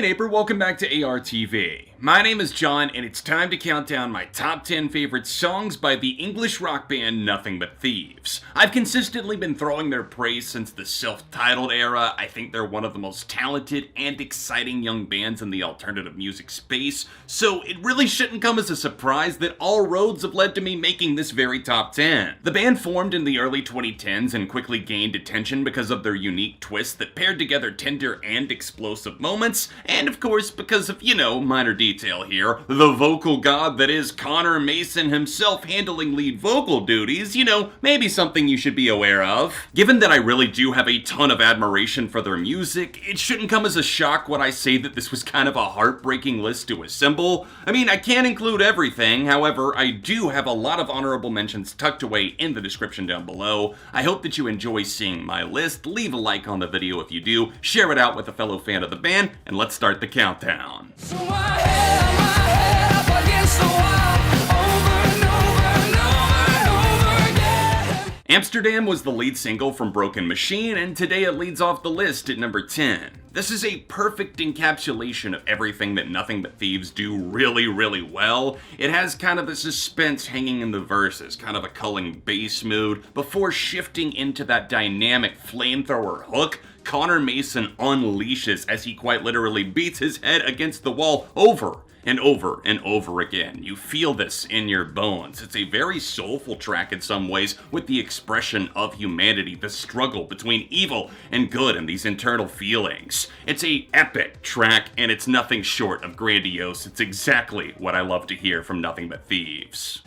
Hey neighbor, welcome back to ARTV. My name is John, and it's time to count down my top 10 favorite songs by the English rock band Nothing But Thieves. I've consistently been throwing their praise since the self-titled era. I think they're one of the most talented and exciting young bands in the alternative music space, so it really shouldn't come as a surprise that all roads have led to me making this very top 10. The band formed in the early 2010s and quickly gained attention because of their unique twist that paired together tender and explosive moments, and of course because of, minor detail here, the vocal god that is Connor Mason himself handling lead vocal duties, maybe something you should be aware of. Given that I really do have a ton of admiration for their music, it shouldn't come as a shock when I say that this was kind of a heartbreaking list to assemble. I mean, I can't include everything, however, I do have a lot of honorable mentions tucked away in the description down below. I hope that you enjoy seeing my list. Leave a like on the video if you do, share it out with a fellow fan of the band, and let's start the countdown. So I held my head up against the wall over and over again. Amsterdam was the lead single from Broken Machine, and today it leads off the list at number 10. This is a perfect encapsulation of everything that Nothing But Thieves do really, really well. It has kind of the suspense hanging in the verses, kind of a culling bass mood, before shifting into that dynamic flamethrower hook Connor Mason unleashes as he quite literally beats his head against the wall over and over and over again. You feel this in your bones. It's a very soulful track in some ways, with the expression of humanity, the struggle between evil and good, and these internal feelings. It's a epic track, and it's nothing short of grandiose. It's exactly what I love to hear from Nothing But Thieves.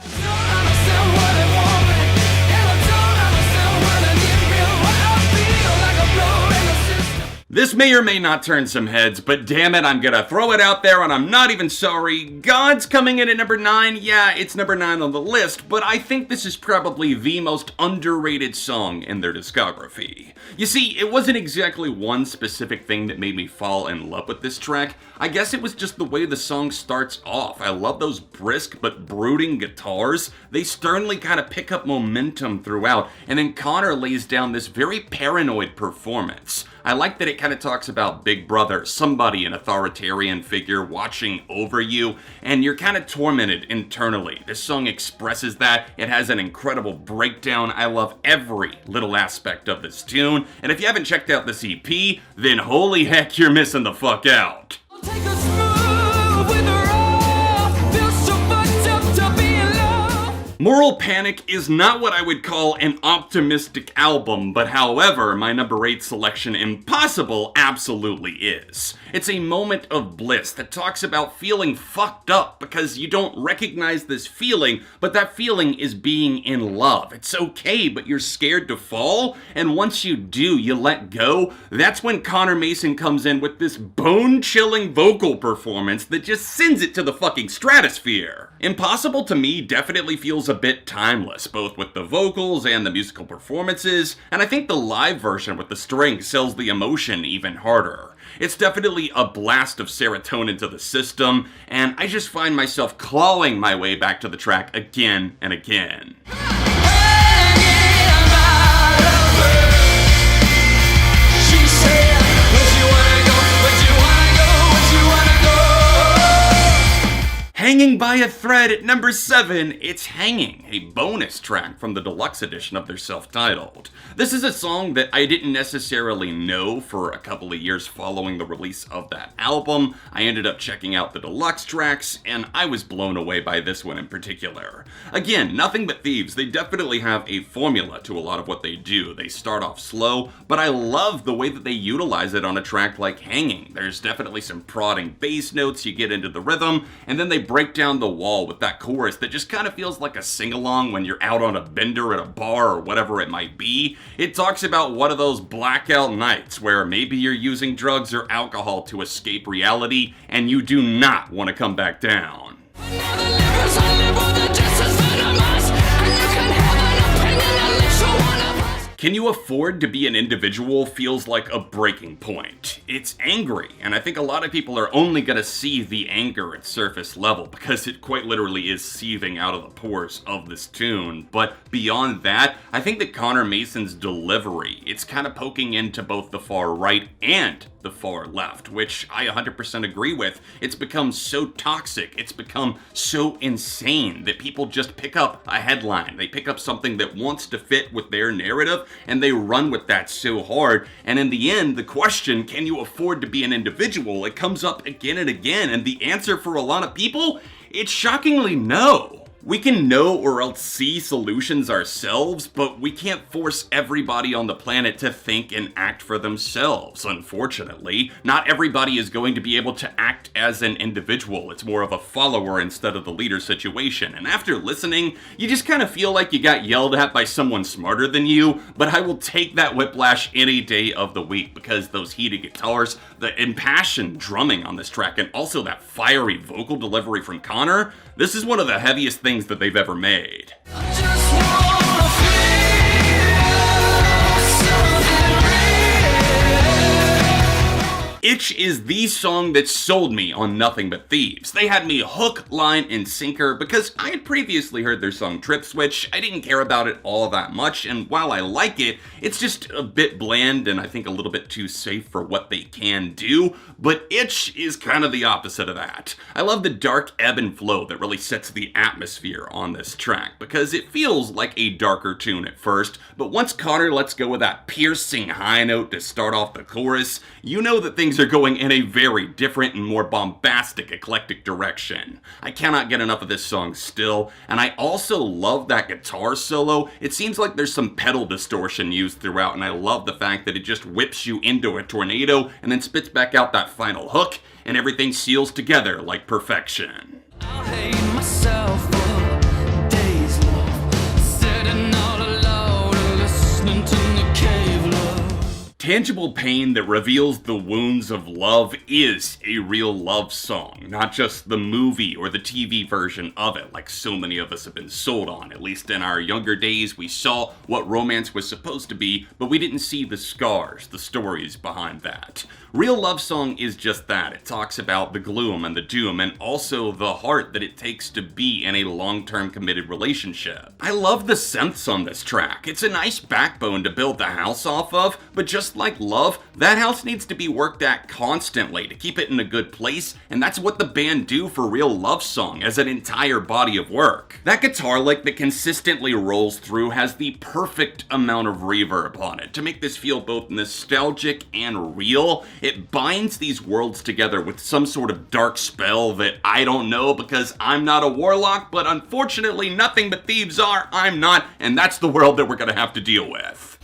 This may or may not turn some heads, but damn it, I'm gonna throw it out there and I'm not even sorry. God's coming in at number 9. Yeah, it's number 9 on the list, but I think this is probably the most underrated song in their discography. You see, it wasn't exactly one specific thing that made me fall in love with this track. I guess it was just the way the song starts off. I love those brisk but brooding guitars. They sternly kind of pick up momentum throughout, and then Connor lays down this very paranoid performance. I like that it kind of talks about Big Brother, somebody, an authoritarian figure watching over you, and you're kind of tormented internally. This song expresses that. It has an incredible breakdown. I love every little aspect of this tune, and if you haven't checked out this EP, then holy heck, you're missing the fuck out. Take a smooth with a roll, feel so fucked up to be in love. Moral Panic is not what I would call an optimistic album, but however, my number 8 selection, Impossible, absolutely is. It's a moment of bliss that talks about feeling fucked up because you don't recognize this feeling, but that feeling is being in love. It's okay, but you're scared to fall, and once you do, you let go. That's when Connor Mason comes in with this bone-chilling vocal performance that just sends it to the fucking stratosphere. Impossible to me definitely feels a bit timeless, both with the vocals and the musical performances, and I think the live version with the strings sells the emotion even harder. It's definitely a blast of serotonin to the system, and I just find myself clawing my way back to the track again and again. Hanging by a Thread at number 7, it's Hanging, a bonus track from the deluxe edition of their self-titled. This is a song that I didn't necessarily know for a couple of years following the release of that album. I ended up checking out the deluxe tracks, and I was blown away by this one in particular. Again, Nothing But Thieves, they definitely have a formula to a lot of what they do. They start off slow, but I love the way that they utilize it on a track like Hanging. There's definitely some prodding bass notes, you get into the rhythm, and then they break down the wall with that chorus that just kind of feels like a sing-along when you're out on a bender at a bar or whatever it might be. It talks about one of those blackout nights where maybe you're using drugs or alcohol to escape reality and you do not want to come back down. Can You Afford to Be an Individual feels like a breaking point. It's angry, and I think a lot of people are only gonna see the anger at surface level because it quite literally is seething out of the pores of this tune. But beyond that, I think that Connor Mason's delivery, it's kind of poking into both the far right and the far left, which I 100% agree with. It's become so toxic, it's become so insane that people just pick up a headline. They pick up something that wants to fit with their narrative, and they run with that so hard. And in the end, the question, can you afford to be an individual? It comes up again and again, and the answer for a lot of people, it's shockingly no. We can know or else see solutions ourselves, but we can't force everybody on the planet to think and act for themselves, unfortunately. Not everybody is going to be able to act as an individual. It's more of a follower instead of the leader situation. And after listening, you just kind of feel like you got yelled at by someone smarter than you, but I will take that whiplash any day of the week because those heated guitars, the impassioned drumming on this track, and also that fiery vocal delivery from Connor, this is one of the heaviest things that they've ever made. Itch is the song that sold me on Nothing But Thieves. They had me hook, line, and sinker because I had previously heard their song Trip Switch. I didn't care about it all that much, and while I like it, it's just a bit bland and I think a little bit too safe for what they can do, but Itch is kind of the opposite of that. I love the dark ebb and flow that really sets the atmosphere on this track because it feels like a darker tune at first, but once Connor lets go of that piercing high note to start off the chorus, you know that things are going in a very different and more bombastic, eclectic direction. I cannot get enough of this song still, and I also love that guitar solo. It seems like there's some pedal distortion used throughout, and I love the fact that it just whips you into a tornado and then spits back out that final hook, and everything seals together like perfection. I hate myself for days, love. Sitting all alone, listening to the cave, love. Tangible Pain that reveals the wounds of love is a real love song, not just the movie or the TV version of it, like so many of us have been sold on. At least in our younger days, we saw what romance was supposed to be, but we didn't see the scars, the stories behind that. Real love song is just that. It talks about the gloom and the doom, and also the heart that it takes to be in a long-term committed relationship. I love the synths on this track. It's a nice backbone to build the house off of, but just like love, that house needs to be worked at constantly to keep it in a good place, and that's what the band do for Real Love Song as an entire body of work. That guitar lick that consistently rolls through has the perfect amount of reverb on it to make this feel both nostalgic and real. It binds these worlds together with some sort of dark spell that I don't know because I'm not a warlock, but unfortunately Nothing But Thieves are, I'm not, and that's the world that we're gonna have to deal with.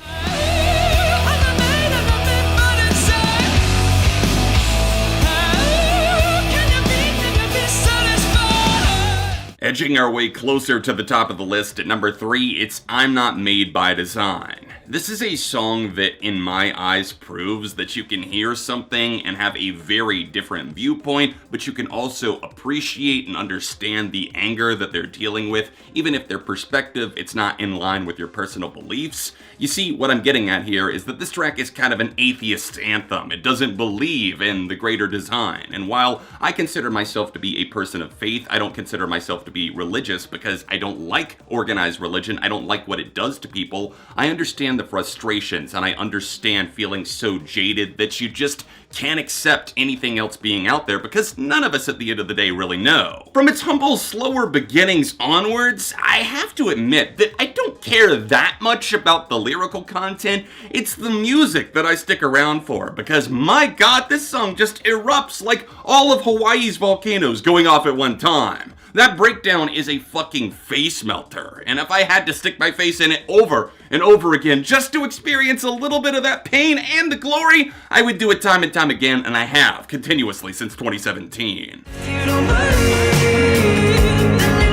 Edging our way closer to the top of the list at number 3, it's I'm Not Made by Design. This is a song that, in my eyes, proves that you can hear something and have a very different viewpoint, but you can also appreciate and understand the anger that they're dealing with, even if their perspective, it's not in line with your personal beliefs. You see, what I'm getting at here is that this track is kind of an atheist anthem. It doesn't believe in the greater design, and while I consider myself to be a person of faith, I don't consider myself to be religious because I don't like organized religion. I don't like what it does to people. I understand the frustrations, and I understand feeling so jaded that you just can't accept anything else being out there because none of us at the end of the day really know. From its humble, slower beginnings onwards, I have to admit that I don't care that much about the lyrical content. It's the music that I stick around for because my god, this song just erupts like all of Hawaii's volcanoes going off at one time. That breakdown is a fucking face melter, and if I had to stick my face in it over and over again just to experience a little bit of that pain and the glory, I would do it time and time again, and I have, continuously since 2017. If you don't believe,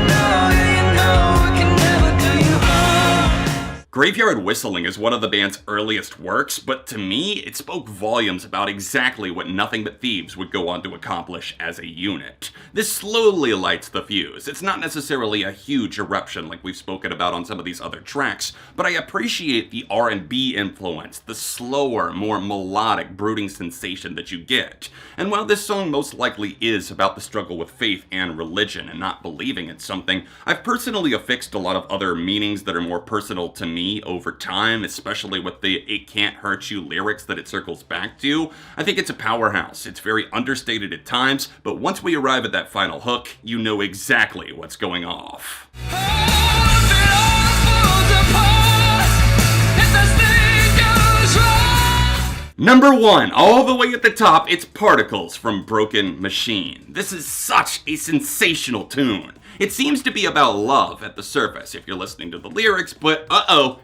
then you know I can never do you wrong. Graveyard Whistling is one of the band's earliest works, but to me, it spoke volumes about exactly what Nothing But Thieves would go on to accomplish as a unit. This slowly lights the fuse. It's not necessarily a huge eruption like we've spoken about on some of these other tracks, but I appreciate the R&B influence, the slower, more melodic, brooding sensation that you get. And while this song most likely is about the struggle with faith and religion and not believing in something, I've personally affixed a lot of other meanings that are more personal to me over time, especially with the "it can't hurt you" lyrics that it circles back to. I think it's a powerhouse. It's very understated at times, but once we arrive at that final hook, you know exactly what's going off. Number 1, all the way at the top, it's Particles from Broken Machine. This is such a sensational tune. It seems to be about love at the surface if you're listening to the lyrics, but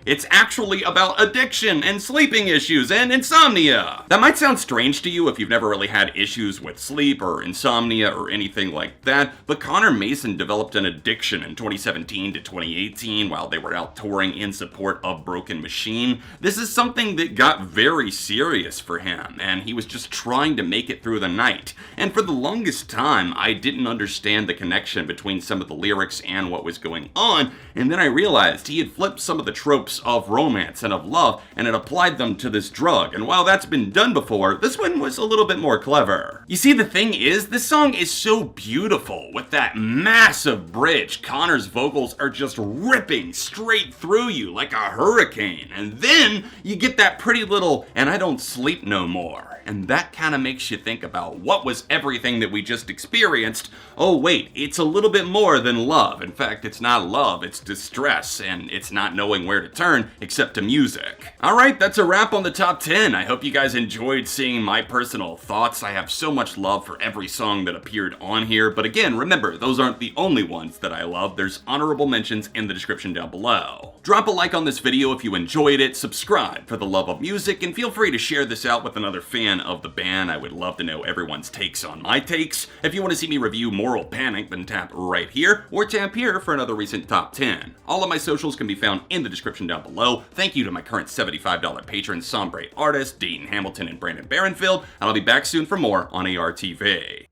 it's actually about addiction and sleeping issues and insomnia. That might sound strange to you if you've never really had issues with sleep or insomnia or anything like that, but Connor Mason developed an addiction in 2017 to 2018 while they were out touring in support of Broken Machine. This is something that got very serious for him, and he was just trying to make it through the night. And for the longest time, I didn't understand the connection between some of the lyrics and what was going on, and then I realized he had flipped some of the tropes of romance and of love and had applied them to this drug, and while that's been done before, this one was a little bit more clever. You see, the thing is, this song is so beautiful with that massive bridge. Connor's vocals are just ripping straight through you like a hurricane, and then you get that pretty little "and I don't sleep no more," and that kind of makes you think about what was everything that we just experienced. Oh wait, it's a little bit more than love. In fact, it's not love, it's distress, and it's not knowing where to turn except to music. Alright, that's a wrap on the top 10. I hope you guys enjoyed seeing my personal thoughts. I have so much love for every song that appeared on here, but again, remember, those aren't the only ones that I love. There's honorable mentions in the description down below. Drop a like on this video if you enjoyed it, subscribe for the love of music, and feel free to share this out with another fan of the band. I would love to know everyone's takes on my takes. If you want to see me review Moral Panic, then tap right here, or tap here for another recent top 10. All of my socials can be found in the description down below. Thank you to my current $75 patrons, Sombre artists, Dayton, Hamilton, and Brandon Barenfeld, and I'll be back soon for more on ARTV.